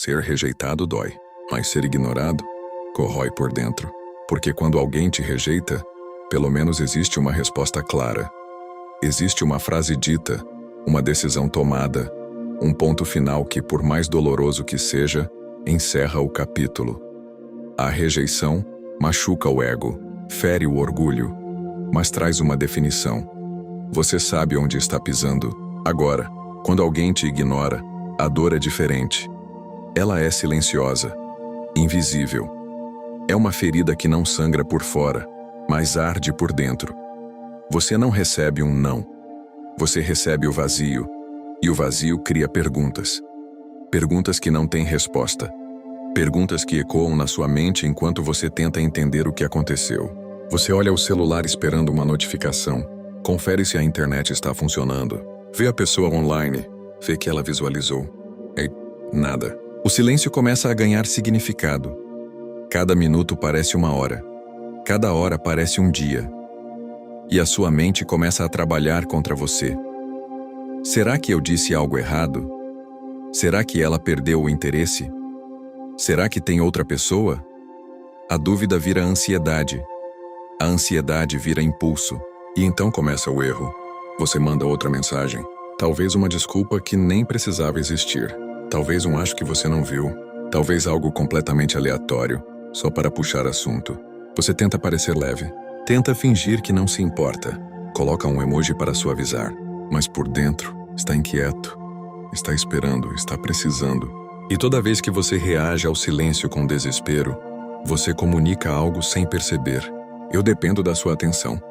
Ser rejeitado dói, mas ser ignorado corrói por dentro. Porque quando alguém te rejeita, pelo menos existe uma resposta clara. Existe uma frase dita, uma decisão tomada, um ponto final que, por mais doloroso que seja, encerra o capítulo. A rejeição machuca o ego, fere o orgulho, mas traz uma definição. Você sabe onde está pisando. Agora, quando alguém te ignora, a dor é diferente. Ela é silenciosa, invisível. É uma ferida que não sangra por fora, mas arde por dentro. Você não recebe um não. Você recebe o vazio, e o vazio cria perguntas. Perguntas que não têm resposta. Perguntas que ecoam na sua mente enquanto você tenta entender o que aconteceu. Você olha o celular esperando uma notificação, confere se a internet está funcionando, vê a pessoa online, vê que ela visualizou. E nada. O silêncio começa a ganhar significado. Cada minuto parece uma hora. Cada hora parece um dia. E a sua mente começa a trabalhar contra você. Será que eu disse algo errado? Será que ela perdeu o interesse? Será que tem outra pessoa? A dúvida vira ansiedade. A ansiedade vira impulso. E então começa o erro. Você manda outra mensagem. Talvez uma desculpa que nem precisava existir. Talvez um acho que você não viu. Talvez algo completamente aleatório, só para puxar assunto. Você tenta parecer leve. Tenta fingir que não se importa. Coloca um emoji para suavizar. Mas por dentro, está inquieto. Está esperando, está precisando. E toda vez que você reage ao silêncio com desespero, você comunica algo sem perceber. Eu dependo da sua atenção.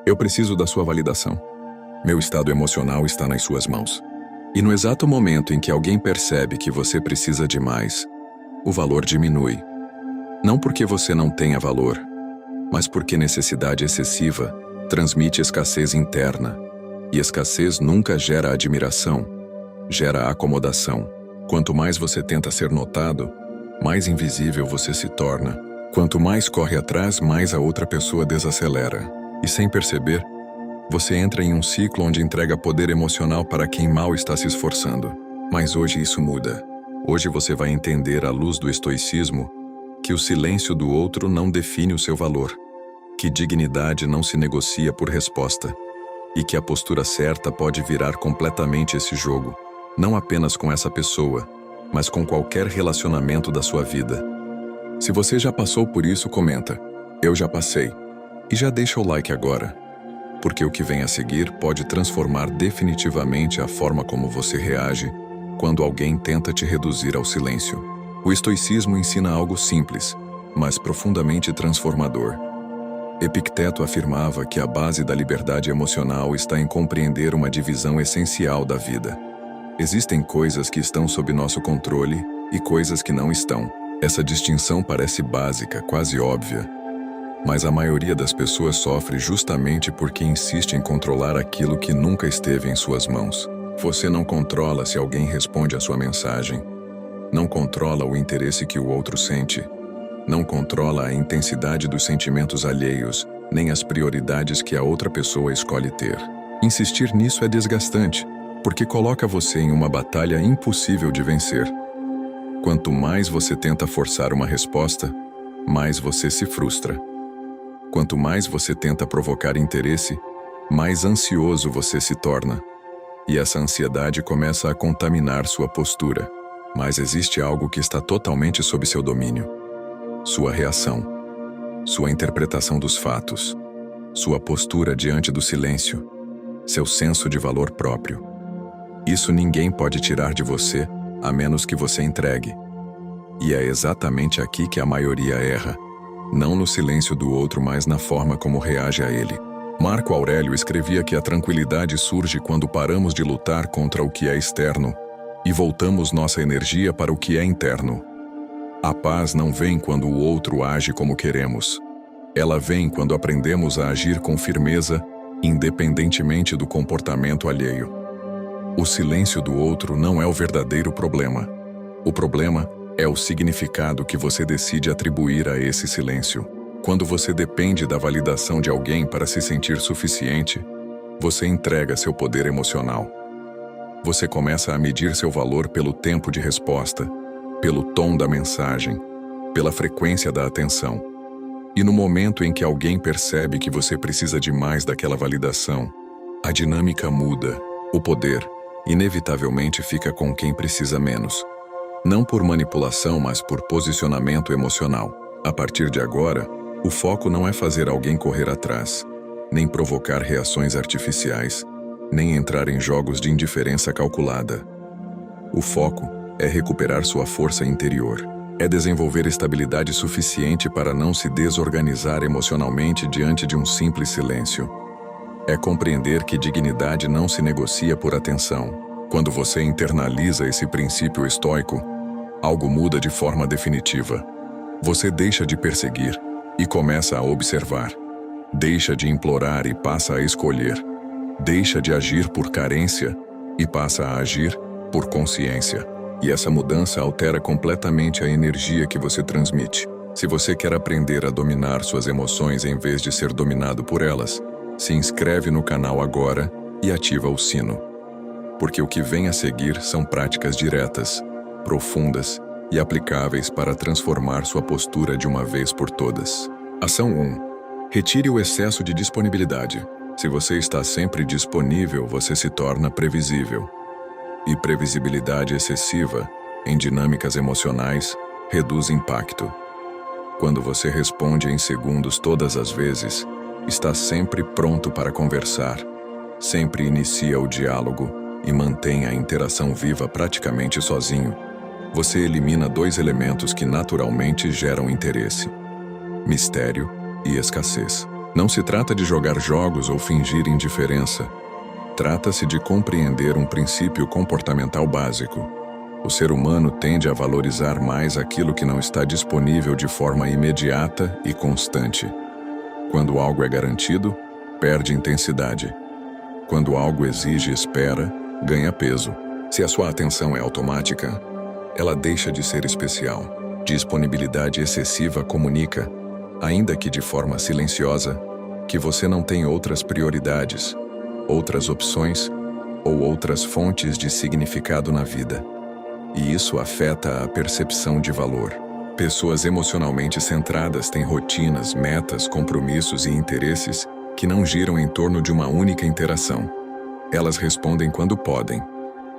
Eu preciso da sua validação. Meu estado emocional está nas suas mãos. E no exato momento em que alguém percebe que você precisa de mais, o valor diminui. Não porque você não tenha valor, mas porque necessidade excessiva transmite escassez interna. E escassez nunca gera admiração, gera acomodação. Quanto mais você tenta ser notado, mais invisível você se torna. Quanto mais corre atrás, mais a outra pessoa desacelera. E sem perceber, você entra em um ciclo onde entrega poder emocional para quem mal está se esforçando. Mas hoje isso muda. Hoje você vai entender à luz do estoicismo que o silêncio do outro não define o seu valor, que dignidade não se negocia por resposta, e que a postura certa pode virar completamente esse jogo, não apenas com essa pessoa, mas com qualquer relacionamento da sua vida. Se você já passou por isso, comenta, eu já passei, e já deixa o like agora, porque o que vem a seguir pode transformar definitivamente a forma como você reage quando alguém tenta te reduzir ao silêncio. O estoicismo ensina algo simples, mas profundamente transformador. Epicteto afirmava que a base da liberdade emocional está em compreender uma divisão essencial da vida. Existem coisas que estão sob nosso controle e coisas que não estão. Essa distinção parece básica, quase óbvia, mas a maioria das pessoas sofre justamente porque insiste em controlar aquilo que nunca esteve em suas mãos. Você não controla se alguém responde à sua mensagem. Não controla o interesse que o outro sente. Não controla a intensidade dos sentimentos alheios, nem as prioridades que a outra pessoa escolhe ter. Insistir nisso é desgastante, porque coloca você em uma batalha impossível de vencer. Quanto mais você tenta forçar uma resposta, mais você se frustra. Quanto mais você tenta provocar interesse, mais ansioso você se torna. E essa ansiedade começa a contaminar sua postura. Mas existe algo que está totalmente sob seu domínio. Sua reação, sua interpretação dos fatos, sua postura diante do silêncio, seu senso de valor próprio. Isso ninguém pode tirar de você, a menos que você entregue. E é exatamente aqui que a maioria erra, não no silêncio do outro, mas na forma como reage a ele. Marco Aurélio escrevia que a tranquilidade surge quando paramos de lutar contra o que é externo e voltamos nossa energia para o que é interno. A paz não vem quando o outro age como queremos. Ela vem quando aprendemos a agir com firmeza, independentemente do comportamento alheio. O silêncio do outro não é o verdadeiro problema. O problema é o significado que você decide atribuir a esse silêncio. Quando você depende da validação de alguém para se sentir suficiente, você entrega seu poder emocional. Você começa a medir seu valor pelo tempo de resposta, pelo tom da mensagem, pela frequência da atenção. E no momento em que alguém percebe que você precisa de mais daquela validação, a dinâmica muda, o poder, inevitavelmente fica com quem precisa menos. Não por manipulação, mas por posicionamento emocional. A partir de agora, o foco não é fazer alguém correr atrás, nem provocar reações artificiais, nem entrar em jogos de indiferença calculada. O foco é recuperar sua força interior. É desenvolver estabilidade suficiente para não se desorganizar emocionalmente diante de um simples silêncio. É compreender que dignidade não se negocia por atenção. Quando você internaliza esse princípio estoico, algo muda de forma definitiva. Você deixa de perseguir e começa a observar. Deixa de implorar e passa a escolher. Deixa de agir por carência e passa a agir por consciência. E essa mudança altera completamente a energia que você transmite. Se você quer aprender a dominar suas emoções em vez de ser dominado por elas, se inscreve no canal agora e ativa o sino. Porque o que vem a seguir são práticas diretas, profundas e aplicáveis para transformar sua postura de uma vez por todas. Ação 1. Retire o excesso de disponibilidade. Se você está sempre disponível, você se torna previsível. E previsibilidade excessiva, em dinâmicas emocionais, reduz impacto. Quando você responde em segundos todas as vezes, está sempre pronto para conversar, sempre inicia o diálogo e mantém a interação viva praticamente sozinho, você elimina dois elementos que naturalmente geram interesse: mistério e escassez. Não se trata de jogar jogos ou fingir indiferença. Trata-se de compreender um princípio comportamental básico. O ser humano tende a valorizar mais aquilo que não está disponível de forma imediata e constante. Quando algo é garantido, perde intensidade. Quando algo exige espera, ganha peso. Se a sua atenção é automática, ela deixa de ser especial. Disponibilidade excessiva comunica, ainda que de forma silenciosa, que você não tem outras prioridades, outras opções ou outras fontes de significado na vida. E isso afeta a percepção de valor. Pessoas emocionalmente centradas têm rotinas, metas, compromissos e interesses que não giram em torno de uma única interação. Elas respondem quando podem,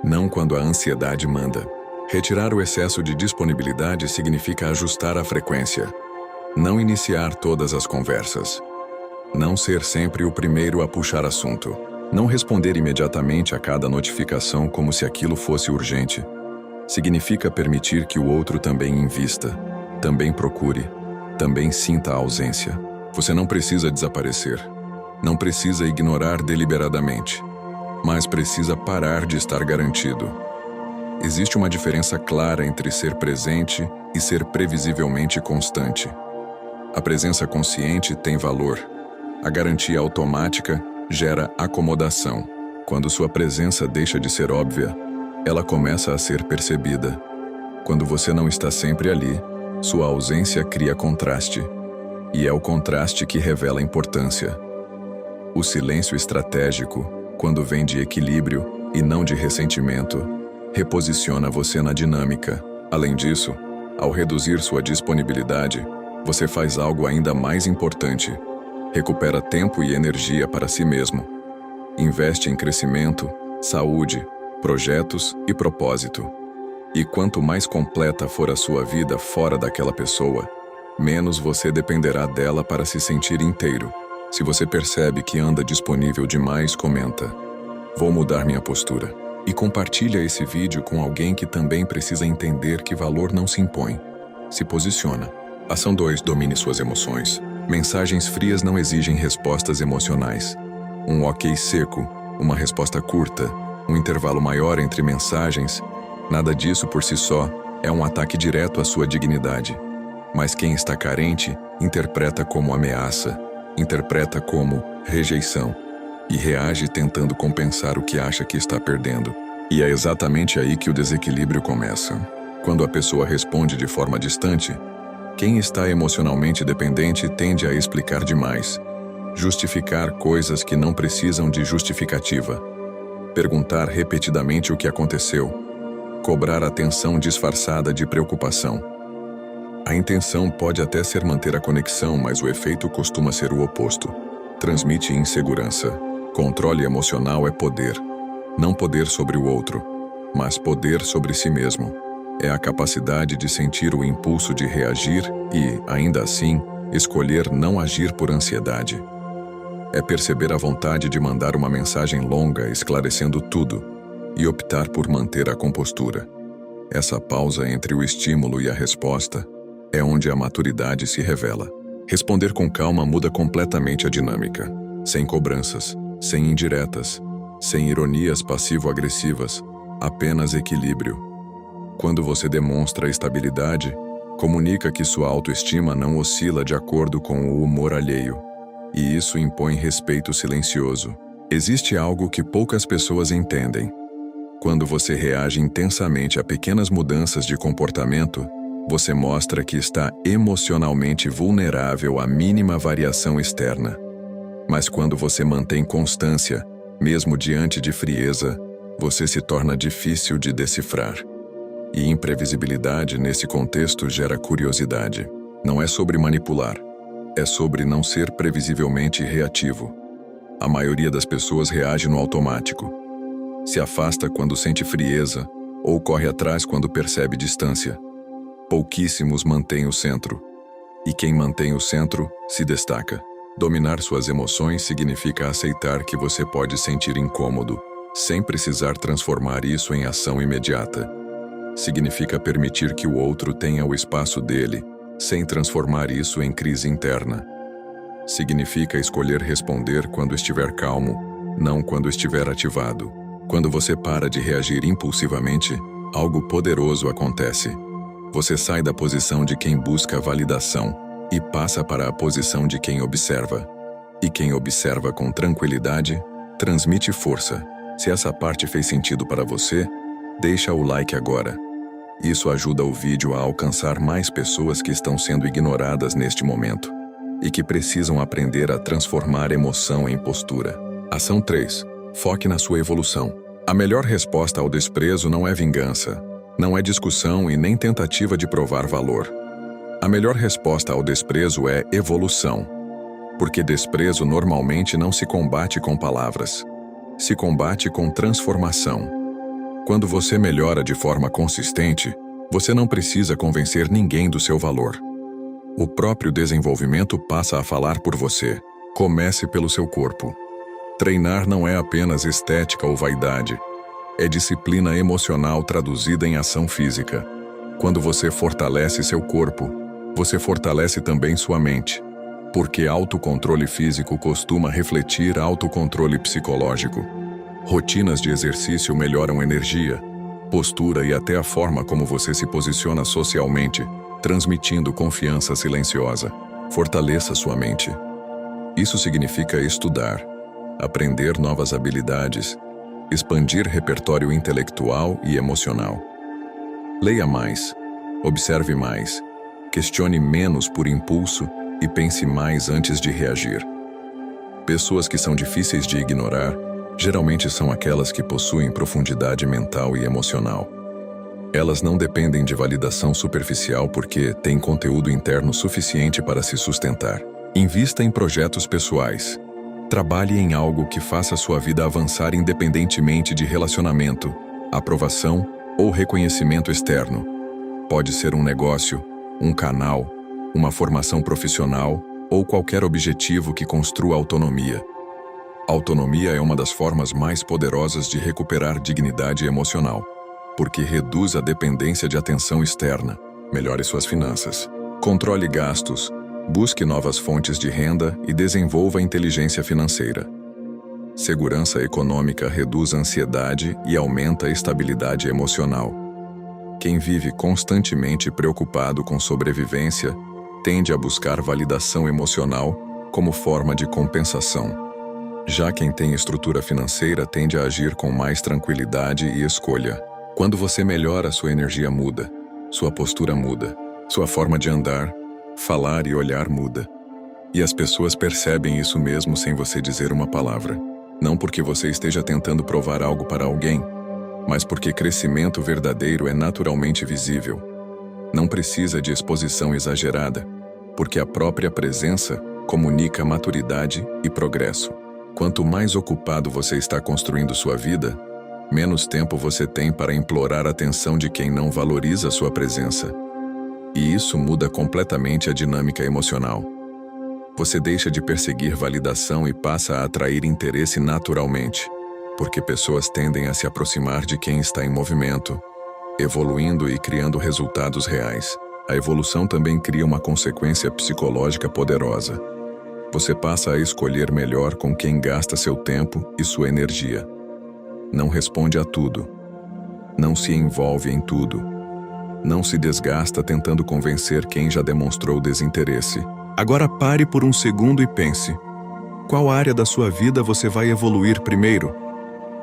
não quando a ansiedade manda. Retirar o excesso de disponibilidade significa ajustar a frequência. Não iniciar todas as conversas. Não ser sempre o primeiro a puxar assunto. Não responder imediatamente a cada notificação como se aquilo fosse urgente. Significa permitir que o outro também invista, também procure, também sinta a ausência. Você não precisa desaparecer. Não precisa ignorar deliberadamente. Mas precisa parar de estar garantido. Existe uma diferença clara entre ser presente e ser previsivelmente constante. A presença consciente tem valor. A garantia automática gera acomodação. Quando sua presença deixa de ser óbvia, ela começa a ser percebida. Quando você não está sempre ali, sua ausência cria contraste. E é o contraste que revela a importância. O silêncio estratégico, quando vem de equilíbrio e não de ressentimento, reposiciona você na dinâmica. Além disso, ao reduzir sua disponibilidade, você faz algo ainda mais importante. Recupera tempo e energia para si mesmo. Investe em crescimento, saúde, projetos e propósito. E quanto mais completa for a sua vida fora daquela pessoa, menos você dependerá dela para se sentir inteiro. Se você percebe que anda disponível demais, comenta: "Vou mudar minha postura." E compartilha esse vídeo com alguém que também precisa entender que valor não se impõe. Se posiciona. Ação 2. Domine suas emoções. Mensagens frias não exigem respostas emocionais. Um ok seco, uma resposta curta, um intervalo maior entre mensagens, nada disso por si só é um ataque direto à sua dignidade. Mas quem está carente interpreta como ameaça, interpreta como rejeição e reage tentando compensar o que acha que está perdendo. E é exatamente aí que o desequilíbrio começa. Quando a pessoa responde de forma distante, quem está emocionalmente dependente tende a explicar demais, justificar coisas que não precisam de justificativa, perguntar repetidamente o que aconteceu, Cobrar atenção disfarçada de preocupação. A intenção pode até ser manter a conexão, mas o efeito costuma ser o oposto. Transmite insegurança. Controle emocional é poder. Não poder sobre o outro, mas poder sobre si mesmo. É a capacidade de sentir o impulso de reagir e, ainda assim, escolher não agir por ansiedade. É perceber a vontade de mandar uma mensagem longa esclarecendo tudo e optar por manter a compostura. Essa pausa entre o estímulo e a resposta é onde a maturidade se revela. Responder com calma muda completamente a dinâmica. Sem cobranças, sem indiretas, sem ironias passivo-agressivas, apenas equilíbrio. Quando você demonstra estabilidade, comunica que sua autoestima não oscila de acordo com o humor alheio, e isso impõe respeito silencioso. Existe algo que poucas pessoas entendem. Quando você reage intensamente a pequenas mudanças de comportamento, você mostra que está emocionalmente vulnerável à mínima variação externa. Mas quando você mantém constância, mesmo diante de frieza, você se torna difícil de decifrar. E imprevisibilidade nesse contexto gera curiosidade. Não é sobre manipular, é sobre não ser previsivelmente reativo. A maioria das pessoas reage no automático. Se afasta quando sente frieza ou corre atrás quando percebe distância. Pouquíssimos mantêm o centro. E quem mantém o centro se destaca. Dominar suas emoções significa aceitar que você pode sentir incômodo, sem precisar transformar isso em ação imediata. Significa permitir que o outro tenha o espaço dele, sem transformar isso em crise interna. Significa escolher responder quando estiver calmo, não quando estiver ativado. Quando você para de reagir impulsivamente, algo poderoso acontece. Você sai da posição de quem busca validação e passa para a posição de quem observa. E quem observa com tranquilidade, transmite força. Se essa parte fez sentido para você, deixa o like agora. Isso ajuda o vídeo a alcançar mais pessoas que estão sendo ignoradas neste momento e que precisam aprender a transformar emoção em postura. Ação 3. Foque na sua evolução. A melhor resposta ao desprezo não é vingança, não é discussão e nem tentativa de provar valor. A melhor resposta ao desprezo é evolução, porque desprezo normalmente não se combate com palavras, se combate com transformação. Quando você melhora de forma consistente, você não precisa convencer ninguém do seu valor. O próprio desenvolvimento passa a falar por você. Comece pelo seu corpo. Treinar não é apenas estética ou vaidade. É disciplina emocional traduzida em ação física. Quando você fortalece seu corpo, você fortalece também sua mente. Porque autocontrole físico costuma refletir autocontrole psicológico. Rotinas de exercício melhoram energia, postura e até a forma como você se posiciona socialmente, transmitindo confiança silenciosa. Fortaleça sua mente. Isso significa estudar, aprender novas habilidades, expandir repertório intelectual e emocional. Leia mais, observe mais, questione menos por impulso e pense mais antes de reagir. Pessoas que são difíceis de ignorar geralmente são aquelas que possuem profundidade mental e emocional. Elas não dependem de validação superficial porque têm conteúdo interno suficiente para se sustentar. Invista em projetos pessoais. Trabalhe em algo que faça sua vida avançar independentemente de relacionamento, aprovação ou reconhecimento externo. Pode ser um negócio, um canal, uma formação profissional ou qualquer objetivo que construa autonomia. Autonomia é uma das formas mais poderosas de recuperar dignidade emocional, porque reduz a dependência de atenção externa, melhore suas finanças, controle gastos, busque novas fontes de renda e desenvolva inteligência financeira. Segurança econômica reduz a ansiedade e aumenta a estabilidade emocional. Quem vive constantemente preocupado com sobrevivência tende a buscar validação emocional como forma de compensação. Já quem tem estrutura financeira tende a agir com mais tranquilidade e escolha. Quando você melhora, sua energia muda, sua postura muda, sua forma de andar, falar e olhar muda. E as pessoas percebem isso mesmo sem você dizer uma palavra. Não porque você esteja tentando provar algo para alguém, mas porque crescimento verdadeiro é naturalmente visível. Não precisa de exposição exagerada, porque a própria presença comunica maturidade e progresso. Quanto mais ocupado você está construindo sua vida, menos tempo você tem para implorar a atenção de quem não valoriza sua presença. E isso muda completamente a dinâmica emocional. Você deixa de perseguir validação e passa a atrair interesse naturalmente, porque pessoas tendem a se aproximar de quem está em movimento, evoluindo e criando resultados reais. A evolução também cria uma consequência psicológica poderosa. Você passa a escolher melhor com quem gasta seu tempo e sua energia. Não responde a tudo. Não se envolve em tudo. Não se desgasta tentando convencer quem já demonstrou desinteresse. Agora pare por um segundo e pense: qual área da sua vida você vai evoluir primeiro?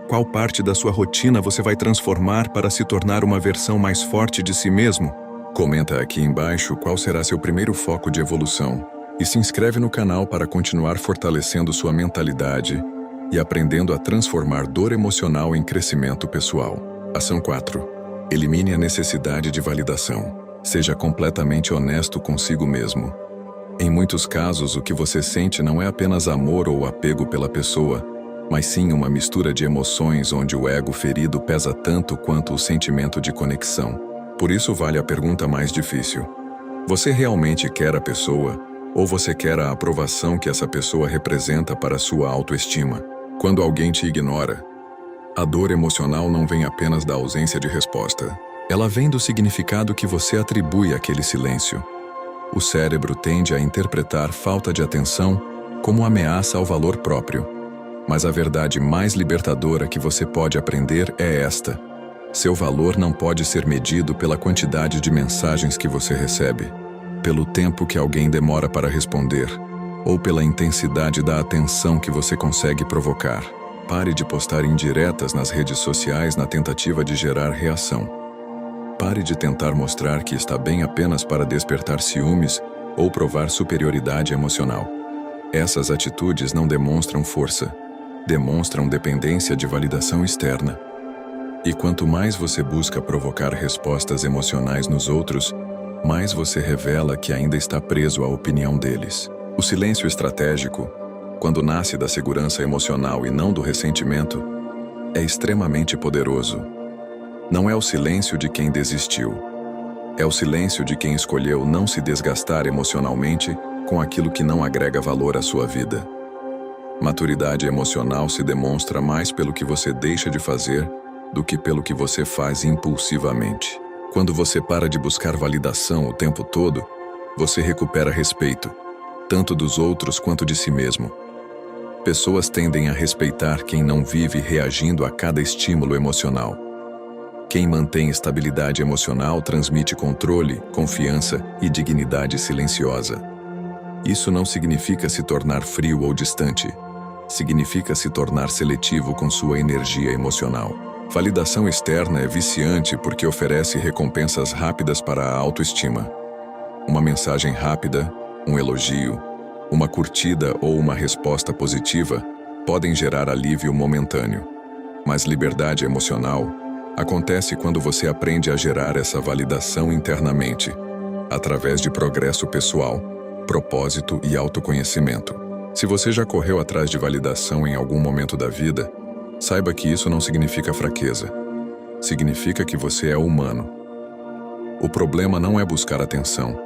Qual parte da sua rotina você vai transformar para se tornar uma versão mais forte de si mesmo? Comenta aqui embaixo qual será seu primeiro foco de evolução e se inscreve no canal para continuar fortalecendo sua mentalidade e aprendendo a transformar dor emocional em crescimento pessoal. Ação 4. Elimine a necessidade de validação. Seja completamente honesto consigo mesmo. Em muitos casos, o que você sente não é apenas amor ou apego pela pessoa, mas sim uma mistura de emoções onde o ego ferido pesa tanto quanto o sentimento de conexão. Por isso vale a pergunta mais difícil. Você realmente quer a pessoa, ou você quer a aprovação que essa pessoa representa para sua autoestima? Quando alguém te ignora, a dor emocional não vem apenas da ausência de resposta. Ela vem do significado que você atribui àquele silêncio. O cérebro tende a interpretar falta de atenção como ameaça ao valor próprio. Mas a verdade mais libertadora que você pode aprender é esta: seu valor não pode ser medido pela quantidade de mensagens que você recebe, pelo tempo que alguém demora para responder, ou pela intensidade da atenção que você consegue provocar. Pare de postar indiretas nas redes sociais na tentativa de gerar reação. Pare de tentar mostrar que está bem apenas para despertar ciúmes ou provar superioridade emocional. Essas atitudes não demonstram força, demonstram dependência de validação externa. E quanto mais você busca provocar respostas emocionais nos outros, mais você revela que ainda está preso à opinião deles. O silêncio estratégico, quando nasce da segurança emocional e não do ressentimento, é extremamente poderoso. Não é o silêncio de quem desistiu. É o silêncio de quem escolheu não se desgastar emocionalmente com aquilo que não agrega valor à sua vida. Maturidade emocional se demonstra mais pelo que você deixa de fazer do que pelo que você faz impulsivamente. Quando você para de buscar validação o tempo todo, você recupera respeito, tanto dos outros quanto de si mesmo. Pessoas tendem a respeitar quem não vive reagindo a cada estímulo emocional. Quem mantém estabilidade emocional transmite controle, confiança e dignidade silenciosa. Isso não significa se tornar frio ou distante. Significa se tornar seletivo com sua energia emocional. Validação externa é viciante porque oferece recompensas rápidas para a autoestima. Uma mensagem rápida, um elogio, uma curtida ou uma resposta positiva podem gerar alívio momentâneo. Mas liberdade emocional acontece quando você aprende a gerar essa validação internamente, através de progresso pessoal, propósito e autoconhecimento. Se você já correu atrás de validação em algum momento da vida, saiba que isso não significa fraqueza. Significa que você é humano. O problema não é buscar atenção.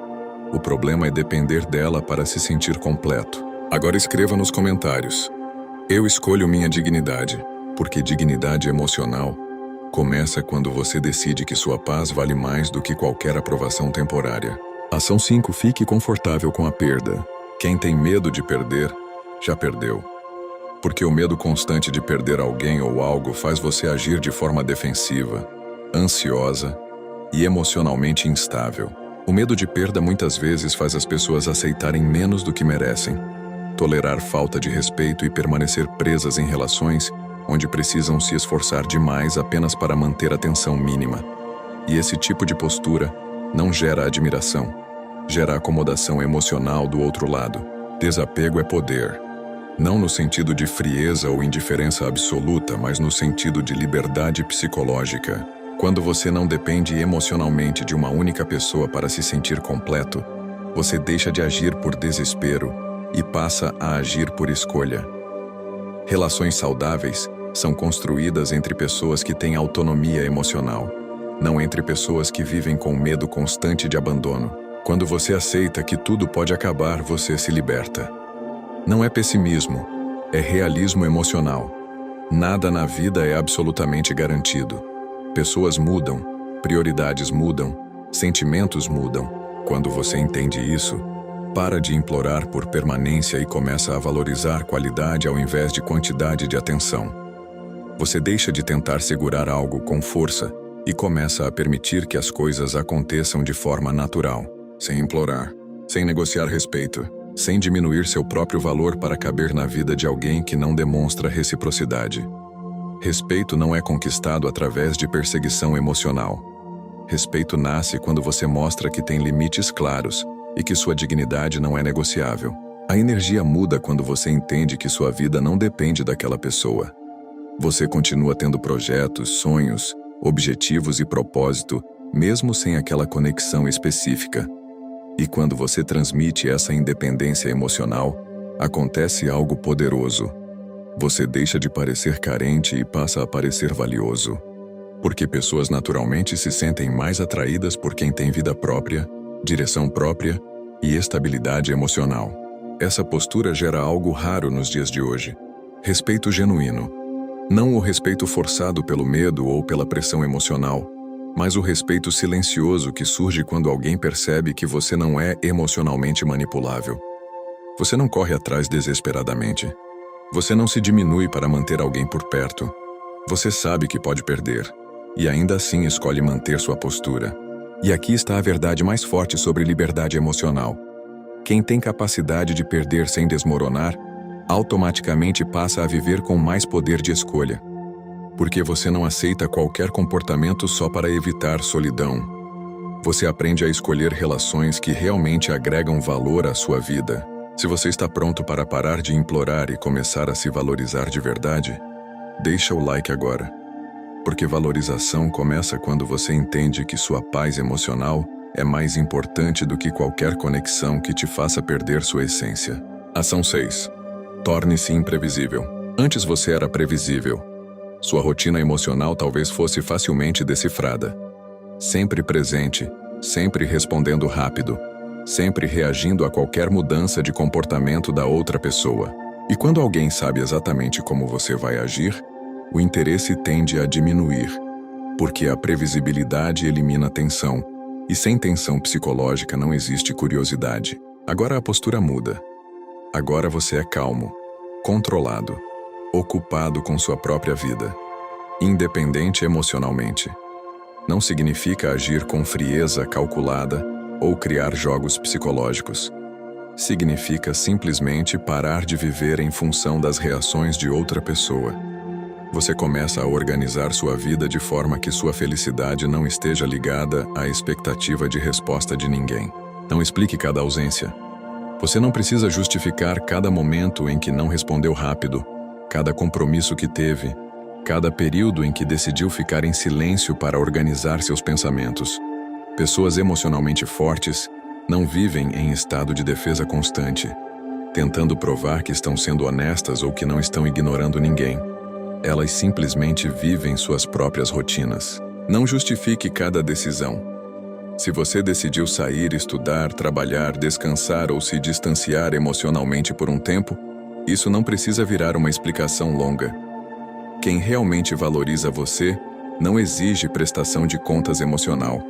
O problema é depender dela para se sentir completo. Agora escreva nos comentários: eu escolho minha dignidade, porque dignidade emocional começa quando você decide que sua paz vale mais do que qualquer aprovação temporária. Ação 5. Fique confortável com a perda. Quem tem medo de perder, já perdeu. Porque o medo constante de perder alguém ou algo faz você agir de forma defensiva, ansiosa e emocionalmente instável. O medo de perda muitas vezes faz as pessoas aceitarem menos do que merecem, tolerar falta de respeito e permanecer presas em relações onde precisam se esforçar demais apenas para manter a tensão mínima. E esse tipo de postura não gera admiração, gera acomodação emocional do outro lado. Desapego é poder. Não no sentido de frieza ou indiferença absoluta, mas no sentido de liberdade psicológica. Quando você não depende emocionalmente de uma única pessoa para se sentir completo, você deixa de agir por desespero e passa a agir por escolha. Relações saudáveis são construídas entre pessoas que têm autonomia emocional, não entre pessoas que vivem com medo constante de abandono. Quando você aceita que tudo pode acabar, você se liberta. Não é pessimismo, é realismo emocional. Nada na vida é absolutamente garantido. Pessoas mudam, prioridades mudam, sentimentos mudam. Quando você entende isso, para de implorar por permanência e começa a valorizar qualidade ao invés de quantidade de atenção. Você deixa de tentar segurar algo com força e começa a permitir que as coisas aconteçam de forma natural, sem implorar, sem negociar respeito, sem diminuir seu próprio valor para caber na vida de alguém que não demonstra reciprocidade. Respeito não é conquistado através de perseguição emocional. Respeito nasce quando você mostra que tem limites claros e que sua dignidade não é negociável. A energia muda quando você entende que sua vida não depende daquela pessoa. Você continua tendo projetos, sonhos, objetivos e propósito, mesmo sem aquela conexão específica. E quando você transmite essa independência emocional, acontece algo poderoso. Você deixa de parecer carente e passa a parecer valioso. Porque pessoas naturalmente se sentem mais atraídas por quem tem vida própria, direção própria e estabilidade emocional. Essa postura gera algo raro nos dias de hoje: respeito genuíno. Não o respeito forçado pelo medo ou pela pressão emocional, mas o respeito silencioso que surge quando alguém percebe que você não é emocionalmente manipulável. Você não corre atrás desesperadamente. Você não se diminui para manter alguém por perto. Você sabe que pode perder, e ainda assim escolhe manter sua postura. E aqui está a verdade mais forte sobre liberdade emocional. Quem tem capacidade de perder sem desmoronar, automaticamente passa a viver com mais poder de escolha. Porque você não aceita qualquer comportamento só para evitar solidão. Você aprende a escolher relações que realmente agregam valor à sua vida. Se você está pronto para parar de implorar e começar a se valorizar de verdade, deixa o like agora. Porque valorização começa quando você entende que sua paz emocional é mais importante do que qualquer conexão que te faça perder sua essência. Ação 6. Torne-se imprevisível. Antes você era previsível. Sua rotina emocional talvez fosse facilmente decifrada. Sempre presente, sempre respondendo rápido, sempre reagindo a qualquer mudança de comportamento da outra pessoa. E quando alguém sabe exatamente como você vai agir, o interesse tende a diminuir, porque a previsibilidade elimina tensão, e sem tensão psicológica não existe curiosidade. Agora a postura muda. Agora você é calmo, controlado, ocupado com sua própria vida, independente emocionalmente. Não significa agir com frieza calculada ou criar jogos psicológicos. Significa simplesmente parar de viver em função das reações de outra pessoa. Você começa a organizar sua vida de forma que sua felicidade não esteja ligada à expectativa de resposta de ninguém. Não explique cada ausência. Você não precisa justificar cada momento em que não respondeu rápido, cada compromisso que teve, cada período em que decidiu ficar em silêncio para organizar seus pensamentos. Pessoas emocionalmente fortes não vivem em estado de defesa constante, tentando provar que estão sendo honestas ou que não estão ignorando ninguém. Elas simplesmente vivem suas próprias rotinas. Não justifique cada decisão. Se você decidiu sair, estudar, trabalhar, descansar ou se distanciar emocionalmente por um tempo, isso não precisa virar uma explicação longa. Quem realmente valoriza você não exige prestação de contas emocional.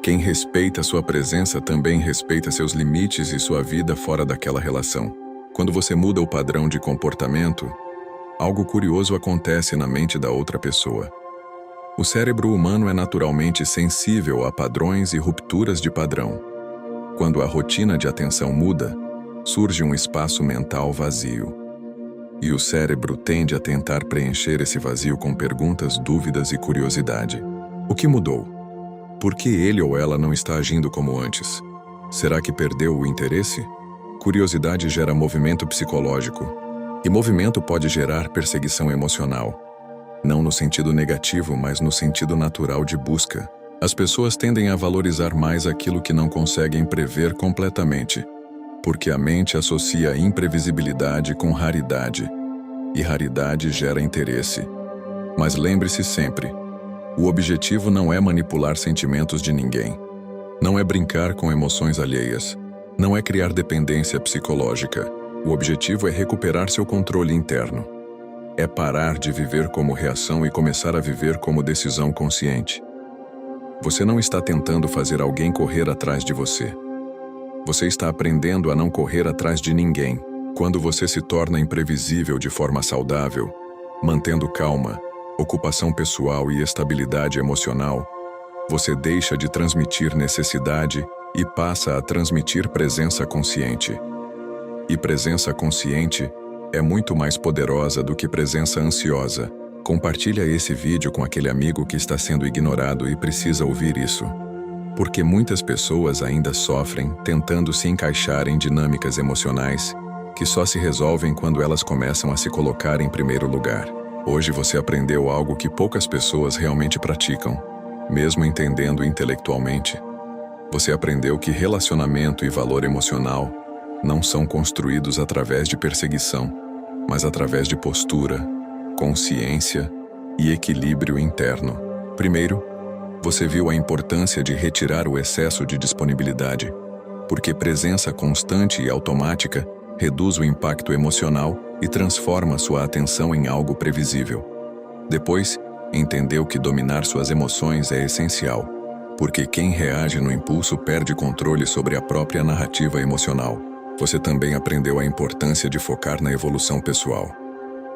Quem respeita sua presença também respeita seus limites e sua vida fora daquela relação. Quando você muda o padrão de comportamento, algo curioso acontece na mente da outra pessoa. O cérebro humano é naturalmente sensível a padrões e rupturas de padrão. Quando a rotina de atenção muda, surge um espaço mental vazio. E o cérebro tende a tentar preencher esse vazio com perguntas, dúvidas e curiosidade. O que mudou? Por que ele ou ela não está agindo como antes? Será que perdeu o interesse? Curiosidade gera movimento psicológico. E movimento pode gerar perseguição emocional. Não no sentido negativo, mas no sentido natural de busca. As pessoas tendem a valorizar mais aquilo que não conseguem prever completamente, porque a mente associa imprevisibilidade com raridade, e raridade gera interesse. Mas lembre-se sempre, o objetivo não é manipular sentimentos de ninguém. Não é brincar com emoções alheias. Não é criar dependência psicológica. O objetivo é recuperar seu controle interno. É parar de viver como reação e começar a viver como decisão consciente. Você não está tentando fazer alguém correr atrás de você. Você está aprendendo a não correr atrás de ninguém. Quando você se torna imprevisível de forma saudável, mantendo calma, ocupação pessoal e estabilidade emocional, você deixa de transmitir necessidade e passa a transmitir presença consciente. E presença consciente é muito mais poderosa do que presença ansiosa. Compartilha esse vídeo com aquele amigo que está sendo ignorado e precisa ouvir isso. Porque muitas pessoas ainda sofrem tentando se encaixar em dinâmicas emocionais que só se resolvem quando elas começam a se colocar em primeiro lugar. Hoje você aprendeu algo que poucas pessoas realmente praticam, mesmo entendendo intelectualmente. Você aprendeu que relacionamento e valor emocional não são construídos através de perseguição, mas através de postura, consciência e equilíbrio interno. Primeiro, você viu a importância de retirar o excesso de disponibilidade, porque presença constante e automática reduz o impacto emocional e transforma sua atenção em algo previsível. Depois, entendeu que dominar suas emoções é essencial, porque quem reage no impulso perde controle sobre a própria narrativa emocional. Você também aprendeu a importância de focar na evolução pessoal.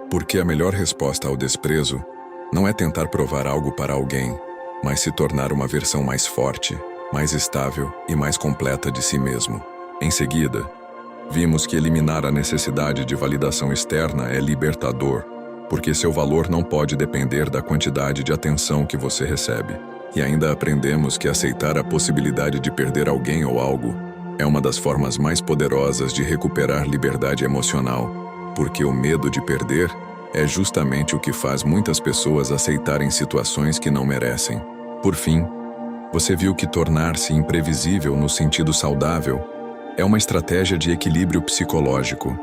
Porque a melhor resposta ao desprezo não é tentar provar algo para alguém, mas se tornar uma versão mais forte, mais estável e mais completa de si mesmo. Em seguida, vimos que eliminar a necessidade de validação externa é libertador, porque seu valor não pode depender da quantidade de atenção que você recebe. E ainda aprendemos que aceitar a possibilidade de perder alguém ou algo é uma das formas mais poderosas de recuperar liberdade emocional, porque o medo de perder é justamente o que faz muitas pessoas aceitarem situações que não merecem. Por fim, você viu que tornar-se imprevisível no sentido saudável é uma estratégia de equilíbrio psicológico.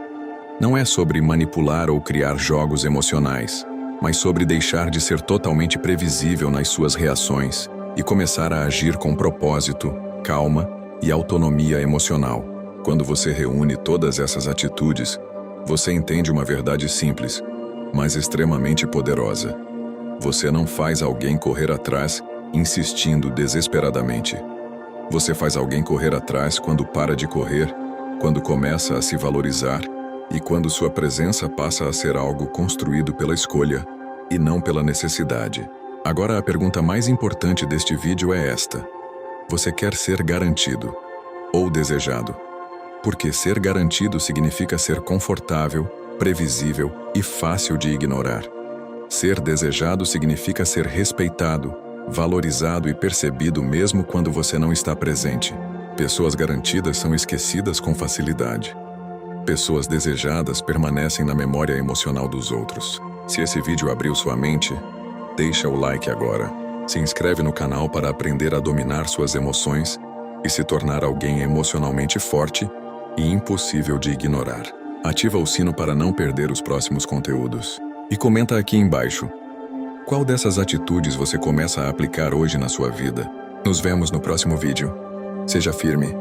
Não é sobre manipular ou criar jogos emocionais, mas sobre deixar de ser totalmente previsível nas suas reações e começar a agir com propósito, calma e autonomia emocional. Quando você reúne todas essas atitudes, você entende uma verdade simples, mas extremamente poderosa. Você não faz alguém correr atrás insistindo desesperadamente. Você faz alguém correr atrás quando para de correr, quando começa a se valorizar e quando sua presença passa a ser algo construído pela escolha e não pela necessidade. Agora a pergunta mais importante deste vídeo é esta: você quer ser garantido ou desejado? Porque ser garantido significa ser confortável, previsível e fácil de ignorar. Ser desejado significa ser respeitado, valorizado e percebido mesmo quando você não está presente. Pessoas garantidas são esquecidas com facilidade. Pessoas desejadas permanecem na memória emocional dos outros. Se esse vídeo abriu sua mente, deixa o like agora. Se inscreve no canal para aprender a dominar suas emoções e se tornar alguém emocionalmente forte e impossível de ignorar. Ativa o sino para não perder os próximos conteúdos. E comenta aqui embaixo: qual dessas atitudes você começa a aplicar hoje na sua vida? Nos vemos no próximo vídeo. Seja firme